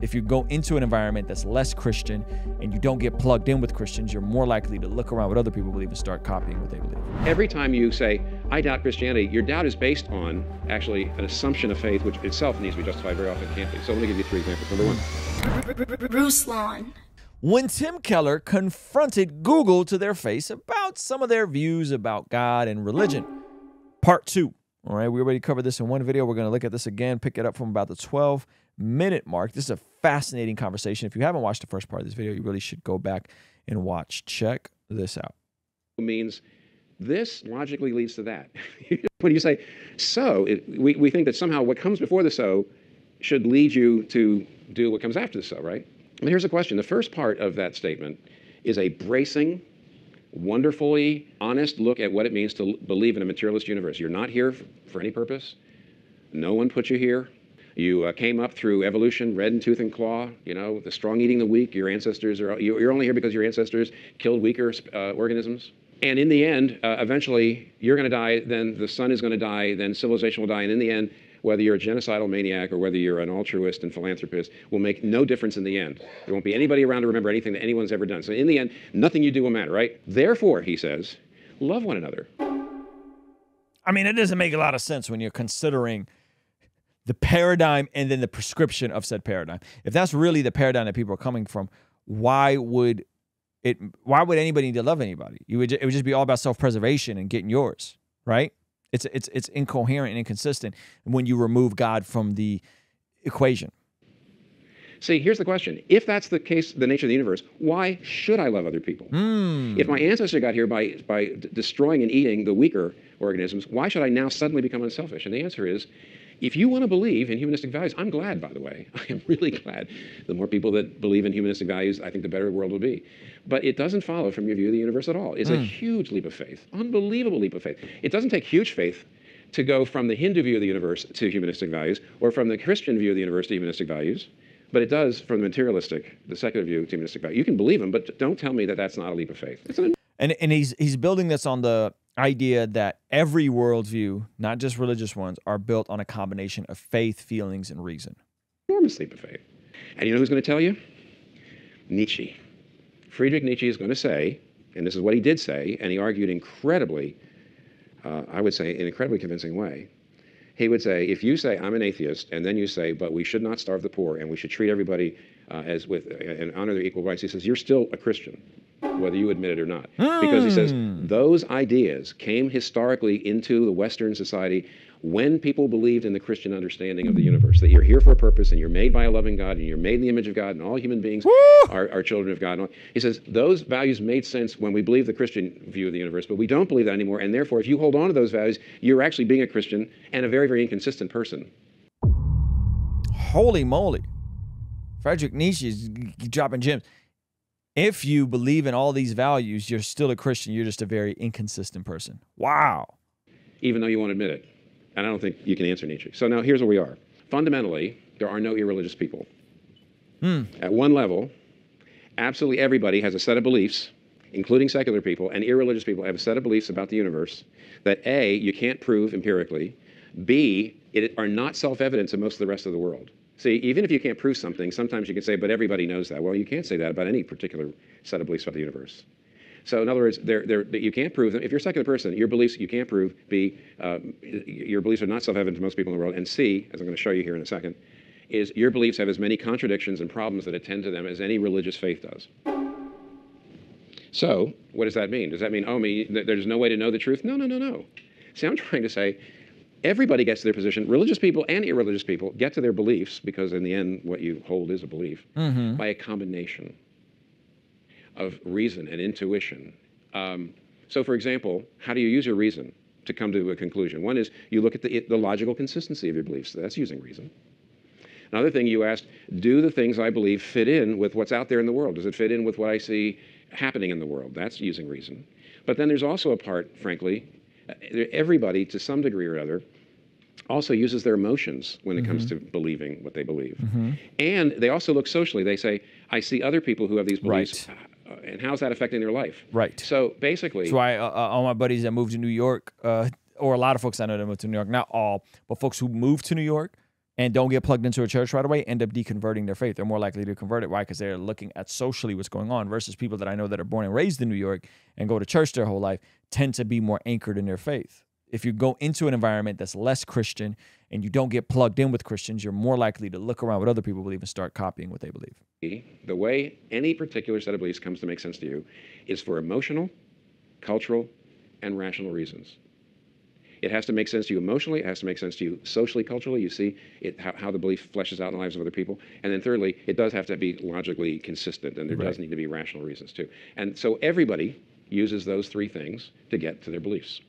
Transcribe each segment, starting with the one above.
If you go into an environment that's less Christian and you don't get plugged in with Christians, you're more likely to look around what other people believe and start copying what they believe. Every time you say, I doubt Christianity, your doubt is based on actually an assumption of faith, which itself needs to be justified, very often can't be. So let me give you 3 examples. Number 1. Ruslan. When Tim Keller confronted Google to their face about some of their views about God and religion. Part 2. All right, we already covered this in one video. We're going to look at this again, pick it up from about the 12-minute mark. This is a fascinating conversation. If you haven't watched the first part of this video, you really should go back and watch. Check this out. Means this logically leads to that. When you say so, we think that somehow what comes before the so should lead you to do what comes after the so, right? But here's the question. The first part of that statement is a bracing, wonderfully honest look at what it means to believe in a materialist universe. You're not here for any purpose. No one put you here. You came up through evolution, red in tooth and claw, you know, the strong eating the weak. Your ancestors you're only here because your ancestors killed weaker organisms. And in the end, eventually, you're going to die, then the sun is going to die, then civilization will die. And in the end, whether you're a genocidal maniac or whether you're an altruist and philanthropist will make no difference in the end. There won't be anybody around to remember anything that anyone's ever done. So in the end, nothing you do will matter, right? Therefore, he says, love one another. I mean, it doesn't make a lot of sense when you're considering the paradigm and then the prescription of said paradigm. If that's really the paradigm that people are coming from, why would anybody need to love anybody? It would just be all about self-preservation and getting yours, right? It's incoherent and inconsistent when you remove God from the equation. See, here's the question. If that's the case, the nature of the universe, why should I love other people? If my ancestor got here by destroying and eating the weaker organisms, why should I now suddenly become unselfish? And the answer is, if you want to believe in humanistic values, I'm glad, by the way. I am really glad. The more people that believe in humanistic values, I think the better the world will be. But it doesn't follow from your view of the universe at all. It's a huge leap of faith, unbelievable leap of faith. It doesn't take huge faith to go from the Hindu view of the universe to humanistic values, or from the Christian view of the universe to humanistic values. But it does from the materialistic, the secular view to humanistic values. You can believe them, but don't tell me that that's not a leap of faith. And he's building this on the idea that every worldview, not just religious ones, are built on a combination of faith, feelings, and reason. Enormous leap of faith. And you know who's going to tell you? Nietzsche. Friedrich Nietzsche is going to say, and this is what he did say, and he argued incredibly, I would say, in an incredibly convincing way. He would say, if you say, I'm an atheist, and then you say, but we should not starve the poor, and we should treat everybody as with and honor their equal rights, he says, you're still a Christian, whether you admit it or not. Because he says, those ideas came historically into the Western society when people believed in the Christian understanding of the universe, that you're here for a purpose, and you're made by a loving God, and you're made in the image of God, and all human beings are children of God. He says, those values made sense when we believed the Christian view of the universe, but we don't believe that anymore, and therefore, if you hold on to those values, you're actually being a Christian and a very, very inconsistent person. Holy moly. Friedrich Nietzsche is dropping gems. If you believe in all these values, you're still a Christian. You're just a very inconsistent person. Wow. Even though you won't admit it. And I don't think you can answer Nietzsche. So now here's where we are. Fundamentally, there are no irreligious people. At one level, absolutely everybody has a set of beliefs, including secular people, and irreligious people have a set of beliefs about the universe that A, you can't prove empirically, B, are not self-evident to most of the rest of the world. See, even if you can't prove something, sometimes you can say, but everybody knows that. Well, you can't say that about any particular set of beliefs about the universe. So in other words, you can't prove them. If you're a secular person, your beliefs you can't prove. B, your beliefs are not self-evident to most people in the world. And C, as I'm going to show you here in a second, is your beliefs have as many contradictions and problems that attend to them as any religious faith does. So what does that mean? Does that mean, there's no way to know the truth? No, no, no, no. See, I'm trying to say, everybody gets to their position. Religious people and irreligious people get to their beliefs, because in the end, what you hold is a belief, by a combination of reason and intuition. So for example, how do you use your reason to come to a conclusion? One is you look at the logical consistency of your beliefs. That's using reason. Another thing you asked, do the things I believe fit in with what's out there in the world? Does it fit in with what I see happening in the world? That's using reason. But then there's also a part, frankly, everybody to some degree or other also uses their emotions when it comes to believing what they believe. And they also look socially. They say, I see other people who have these beliefs. Right. And how's that affecting their life? Right. So basically, that's why all my buddies that moved to New York, or a lot of folks I know that moved to New York, not all, but folks who moved to New York, and don't get plugged into a church right away end up deconverting their faith. They're more likely to convert it. Why? Because they're looking at socially what's going on, versus people that I know that are born and raised in New York and go to church their whole life tend to be more anchored in their faith. If you go into an environment that's less Christian and you don't get plugged in with Christians, you're more likely to look around what other people believe and start copying what they believe. The way any particular set of beliefs comes to make sense to you is for emotional, cultural, and rational reasons. It has to make sense to you emotionally. It has to make sense to you socially, culturally. You see how the belief fleshes out in the lives of other people. And then thirdly, it does have to be logically consistent, and there does need to be rational reasons too. And so everybody uses those three things to get to their beliefs.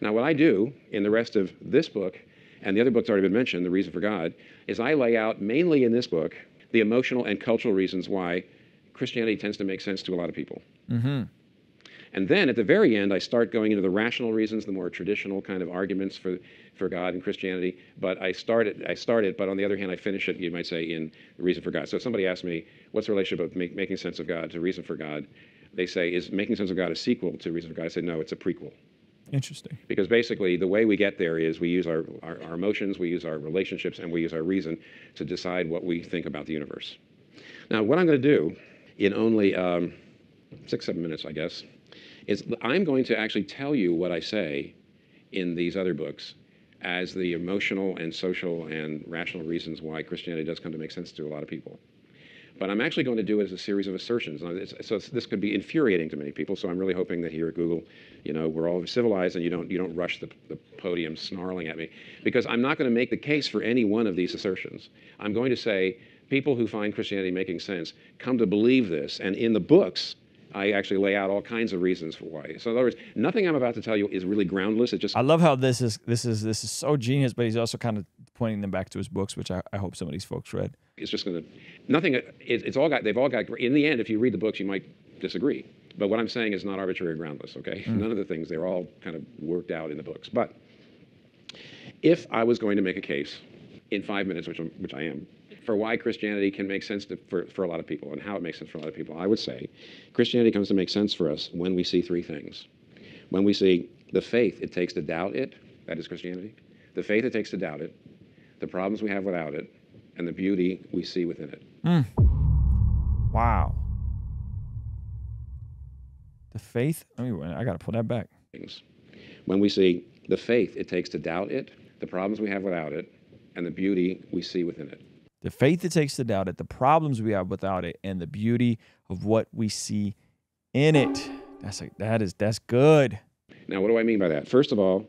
Now, what I do in the rest of this book, and the other book's already been mentioned, The Reason for God, is I lay out mainly in this book the emotional and cultural reasons why Christianity tends to make sense to a lot of people. Mm-hmm. And then at the very end, I start going into the rational reasons, the more traditional kind of arguments for God and Christianity. But I start it, but on the other hand, I finish it, you might say, in The Reason for God. So if somebody asks me, what's the relationship of making sense of God to Reason for God? They say, is making sense of God a sequel to Reason for God? I say, no, it's a prequel. Interesting. Because basically, the way we get there is we use our emotions, we use our relationships, and we use our reason to decide what we think about the universe. Now, what I'm going to do in only 6-7 minutes, I guess, is I'm going to actually tell you what I say in these other books as the emotional and social and rational reasons why Christianity does come to make sense to a lot of people. But I'm actually going to do it as a series of assertions. So this could be infuriating to many people. So I'm really hoping that here at Google, we're all civilized and you don't rush the podium snarling at me, because I'm not going to make the case for any one of these assertions. I'm going to say people who find Christianity making sense come to believe this, and in the books, I actually lay out all kinds of reasons for why. So in other words, nothing I'm about to tell you is really groundless. It just I love how this is so genius, but he's also kind of pointing them back to his books, which I hope some of these folks read. It's just going to nothing. They've all got. In the end, if you read the books, you might disagree. But what I'm saying is not arbitrary or groundless. Okay, none of the things, they're all kind of worked out in the books. But if I was going to make a case in 5 minutes, which I am, for why Christianity can make sense for a lot of people and how it makes sense for a lot of people, I would say Christianity comes to make sense for us when we see three things. When we see the faith it takes to doubt it, that is Christianity. The faith it takes to doubt it, the problems we have without it, and the beauty we see within it. Wow. The faith, I got to pull that back. When we see the faith it takes to doubt it, the problems we have without it, and the beauty we see within it. The faith it takes to doubt it, the problems we have without it, and the beauty of what we see in it. That's good. Now, what do I mean by that? First of all,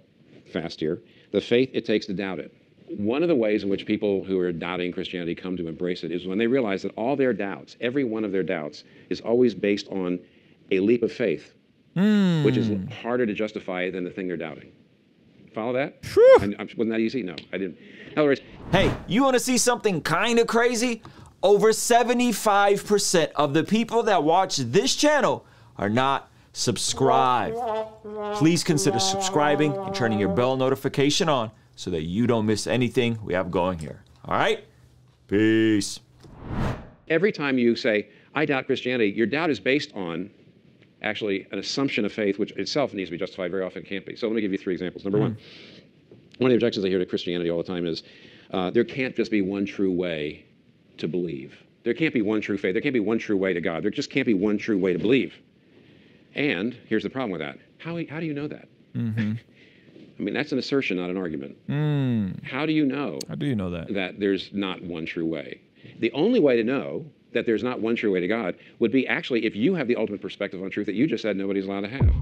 fast here, the faith it takes to doubt it. One of the ways in which people who are doubting Christianity come to embrace it is when they realize that all their doubts, every one of their doubts, is always based on a leap of faith, which is harder to justify than the thing they're doubting. Follow that? Wasn't that easy? No, I didn't. In other words, hey, you want to see something kind of crazy? Over 75% of the people that watch this channel are not subscribed. Please consider subscribing and turning your bell notification on so that you don't miss anything we have going here. All right? Peace. every time you say, I doubt Christianity, your doubt is based on actually an assumption of faith, which itself needs to be justified. Very often it can't be. So let me give you 3 examples. Number one of the objections I hear to Christianity all the time is there can't just be one true way to believe. There can't be one true faith. There can't be one true way to God. There just can't be one true way to believe. And here's the problem with that. How do you know that? Mm-hmm. I mean, that's an assertion, not an argument. How do you know? How do you know that? That there's not one true way? The only way to know that there's not one true way to God would be actually if you have the ultimate perspective on truth that you just said nobody's allowed to have.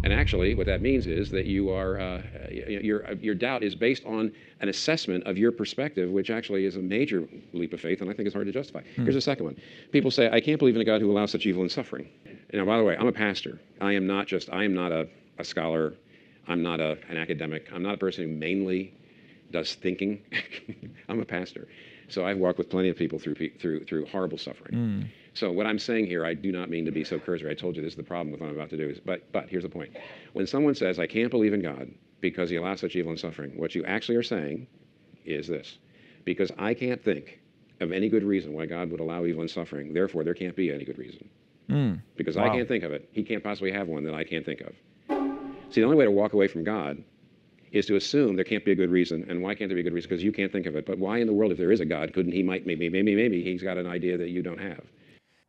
And actually, what that means is that you are your doubt is based on an assessment of your perspective, which actually is a major leap of faith, and I think it's hard to justify. Here's the second one. People say, I can't believe in a God who allows such evil and suffering. Now, by the way, I'm a pastor. I am not a scholar. I'm not an academic. I'm not a person who mainly does thinking. I'm a pastor. So I've walked with plenty of people through horrible suffering. So what I'm saying here, I do not mean to be so cursory. I told you this is the problem with what I'm about to do. But here's the point. When someone says, I can't believe in God because he allows such evil and suffering, what you actually are saying is this. Because I can't think of any good reason why God would allow evil and suffering, therefore there can't be any good reason. Because I can't think of it. He can't possibly have one that I can't think of. See, the only way to walk away from God is to assume there can't be a good reason. And why can't there be a good reason? Because you can't think of it. But why in the world, if there is a God, couldn't he maybe he's got an idea that you don't have?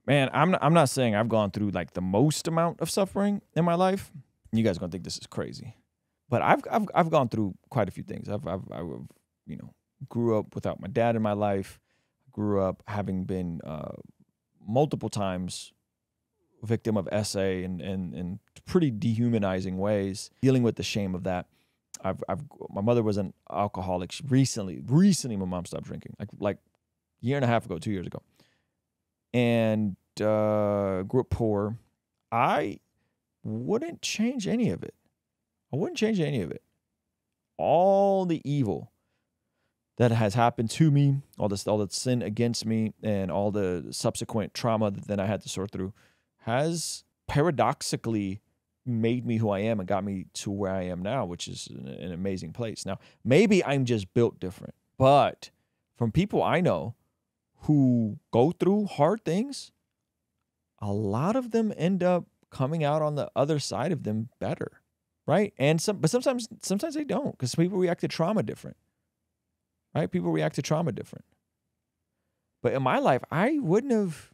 Man, I'm not saying I've gone through like the most amount of suffering in my life. You guys are gonna think this is crazy, but I've gone through quite a few things. I've you know, grew up without my dad in my life. Grew up having been multiple times victim of SA in pretty dehumanizing ways, dealing with the shame of that. My mother was an alcoholic. Recently my mom stopped drinking, like a year and a half ago, 2 years ago, and grew up poor. I wouldn't change any of it. I wouldn't change any of it. All the evil that has happened to me, all the sin against me, and all the subsequent trauma that then I had to sort through, has paradoxically made me who I am and got me to where I am now, which is an amazing place. Now, maybe I'm just built different, but from people I know who go through hard things, a lot of them end up coming out on the other side of them better, right? But sometimes they don't, because people react to trauma different. Right? People react to trauma different. But in my life, I wouldn't have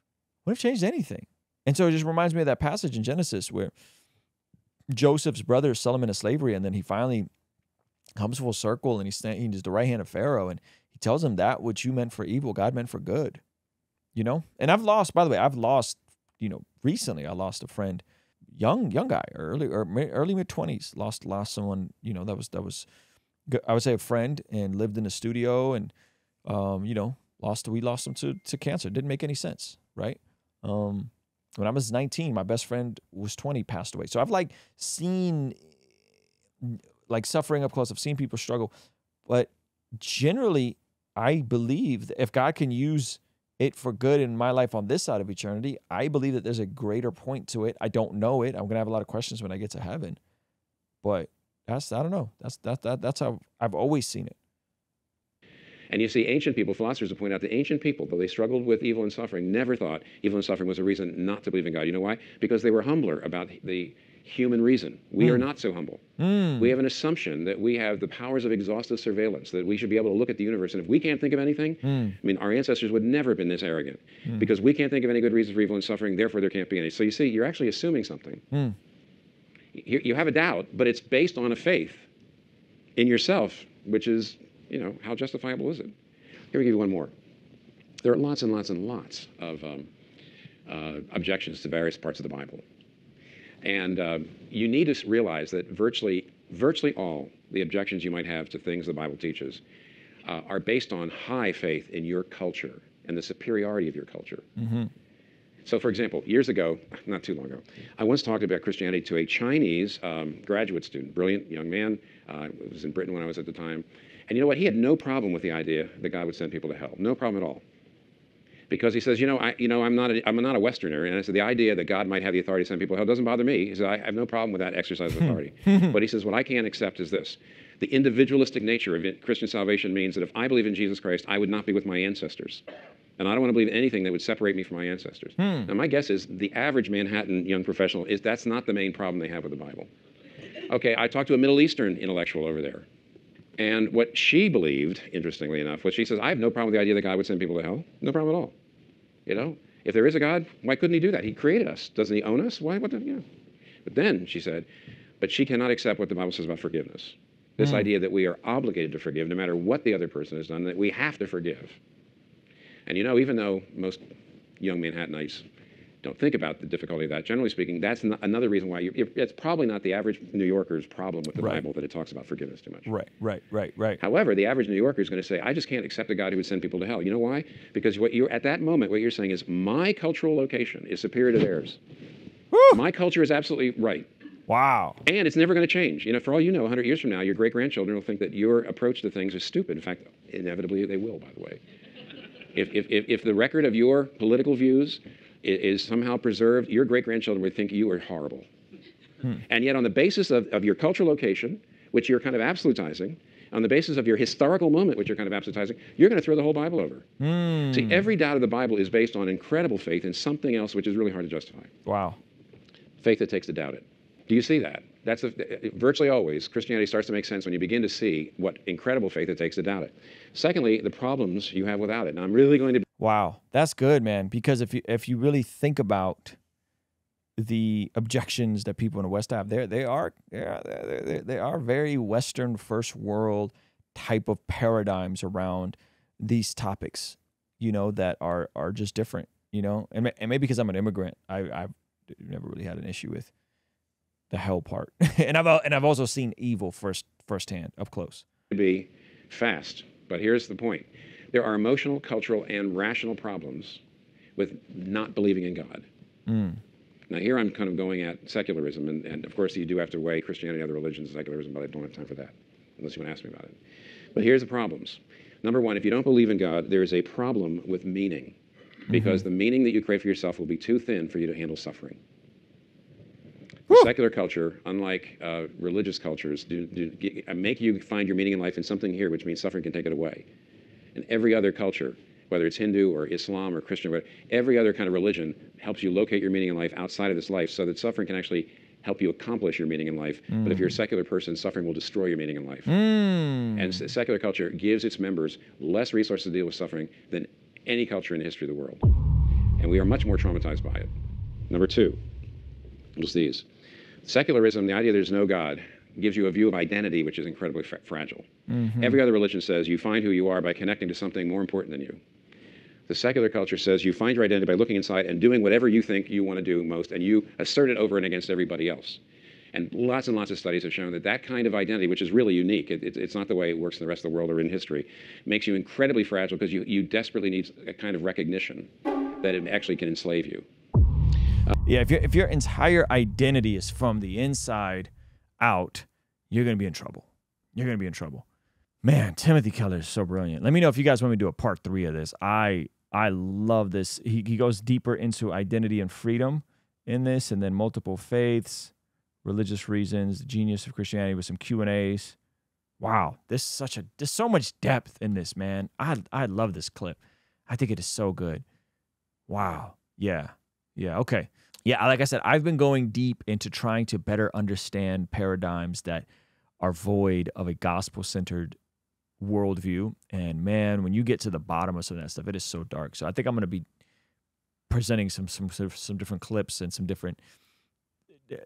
changed anything. And so it just reminds me of that passage in Genesis where Joseph's brothers sell him into slavery, and then he finally comes full circle, and he's the right hand of Pharaoh, and he tells him that which you meant for evil, God meant for good. You know? And by the way, you know, recently I lost a friend, young guy, early mid-20s, lost someone, you know, that was I would say a friend, and lived in a studio, and you know, we lost him to cancer. Didn't make any sense, right? When I was 19, my best friend was 20, passed away. So I've like seen like suffering up close. I've seen people struggle, but generally, I believe that if God can use it for good in my life on this side of eternity, I believe that there's a greater point to it. I don't know it. I'm gonna have a lot of questions when I get to heaven, but I don't know. That's how I've always seen it. And you see, ancient people, philosophers have pointed out that ancient people, though they struggled with evil and suffering, never thought evil and suffering was a reason not to believe in God. You know why? Because they were humbler about the human reason. We are not so humble. We have an assumption that we have the powers of exhaustive surveillance, that we should be able to look at the universe, and if we can't think of anything, I mean, our ancestors would never have been this arrogant. Because we can't think of any good reasons for evil and suffering, therefore there can't be any. So you see, you're actually assuming something. You have a doubt, but it's based on a faith in yourself, which is, you know, how justifiable is it? Here we give you one more. There are lots and lots and lots of objections to various parts of the Bible. And you need to realize that virtually all the objections you might have to things the Bible teaches are based on high faith in your culture and the superiority of your culture. So, for example, years ago, not too long ago, I once talked about Christianity to a Chinese graduate student, brilliant young man. Was in Britain when I was at the time. And you know what? He had no problem with the idea that God would send people to hell. No problem at all. Because he says, I'm not a Westerner. And I said, the idea that God might have the authority to send people to hell doesn't bother me. He said, I have no problem with that exercise of authority. But he says, what I can't accept is this. The individualistic nature of Christian salvation means that if I believe in Jesus Christ, I would not be with my ancestors. And I don't want to believe anything that would separate me from my ancestors. Now, my guess is the average Manhattan young professional that's not the main problem they have with the Bible. Okay, I talked to a Middle Eastern intellectual over there. And what she believed, interestingly enough, was she says, I have no problem with the idea that God would send people to hell. No problem at all. You know, if there is a God, why couldn't he do that? He created us. Doesn't he own us? Why? What the, you know? But then, she said, but she cannot accept what the Bible says about forgiveness. This idea that we are obligated to forgive no matter what the other person has done, that we have to forgive. And you know, even though most young Manhattanites don't think about the difficulty of that, generally speaking, that's another reason why it's probably not the average New Yorker's problem with the Bible that it talks about forgiveness too much. Right. However, the average New Yorker is going to say, I just can't accept a God who would send people to hell. You know why? Because at that moment, what you're saying is my cultural location is superior to theirs. Woo! My culture is absolutely right. Wow. And it's never going to change. You know, for all you know, 100 years from now, your great-grandchildren will think that your approach to things is stupid. In fact, inevitably, they will, by the way. If the record of your political views is somehow preserved, your great-grandchildren would think you are horrible. And yet on the basis of your cultural location, which you're kind of absolutizing, on the basis of your historical moment, which you're kind of absolutizing, you're going to throw the whole Bible over. See, every doubt of the Bible is based on incredible faith in something else which is really hard to justify. Wow. Faith that takes to doubt it. Do you see that? That's virtually always, Christianity starts to make sense when you begin to see what incredible faith it takes to doubt it. Secondly, the problems you have without it. Now, I'm really going to... Wow, that's good, man. Because if you really think about the objections that people in the West have, they are very Western, first world type of paradigms around these topics, you know, that are just different, you know. And maybe because I'm an immigrant, I've never really had an issue with the hell part, and I've also seen evil firsthand, up close. To be fast, but here's the point: there are emotional, cultural, and rational problems with not believing in God. Now, here I'm kind of going at secularism, and of course you do have to weigh Christianity, other religions, and secularism, but I don't have time for that, unless you want to ask me about it. But here's the problems. Number one, if you don't believe in God, there is a problem with meaning, because the meaning that you create for yourself will be too thin for you to handle suffering. Secular culture, unlike religious cultures, make you find your meaning in life in something here, which means suffering can take it away. And every other culture, whether it's Hindu or Islam or Christian, or every other kind of religion helps you locate your meaning in life outside of this life, so that suffering can actually help you accomplish your meaning in life. But if you're a secular person, suffering will destroy your meaning in life. And secular culture gives its members less resources to deal with suffering than any culture in the history of the world. And we are much more traumatized by it. Number two, just these. Secularism, the idea there's no God, gives you a view of identity which is incredibly fragile. Every other religion says you find who you are by connecting to something more important than you. The secular culture says you find your identity by looking inside and doing whatever you think you want to do most, and you assert it over and against everybody else. And lots of studies have shown that that kind of identity, which is really unique, it's not the way it works in the rest of the world or in history, makes you incredibly fragile because you desperately need a kind of recognition that it actually can enslave you. Yeah, if your entire identity is from the inside out, you're going to be in trouble. You're going to be in trouble. Man, Timothy Keller is so brilliant. Let me know if you guys want me to do a part 3 of this. I love this. He goes deeper into identity and freedom in this, and then multiple faiths, religious reasons, the genius of Christianity with some Q&As. Wow, there's so much depth in this, man. I love this clip. I think it is so good. Wow. Yeah, okay. Yeah, like I said, I've been going deep into trying to better understand paradigms that are void of a gospel-centered worldview. And man, when you get to the bottom of some of that stuff, it is so dark. So I think I'm going to be presenting some different clips and some different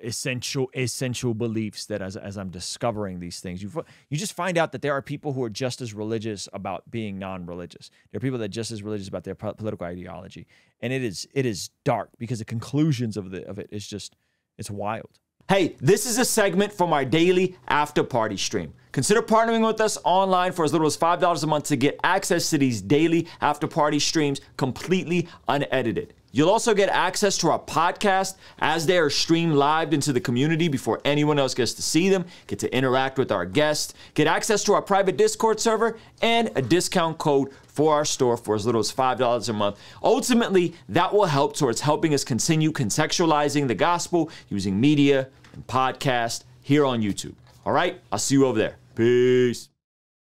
essential beliefs that as I'm discovering these things, you just find out that there are people who are just as religious about being non-religious. There are people that are just as religious about their political ideology, and it is dark because the conclusions of it is just, it's wild. Hey, this is a segment from our daily after party stream. Consider partnering with us online for as little as $5 a month to get access to these daily after party streams completely unedited. You'll also get access to our podcast as they are streamed live into the community before anyone else gets to see them, get to interact with our guests, get access to our private Discord server, and a discount code for our store for as little as $5 a month. Ultimately, that will help towards helping us continue contextualizing the gospel using media and podcast here on YouTube. All right, I'll see you over there. Peace.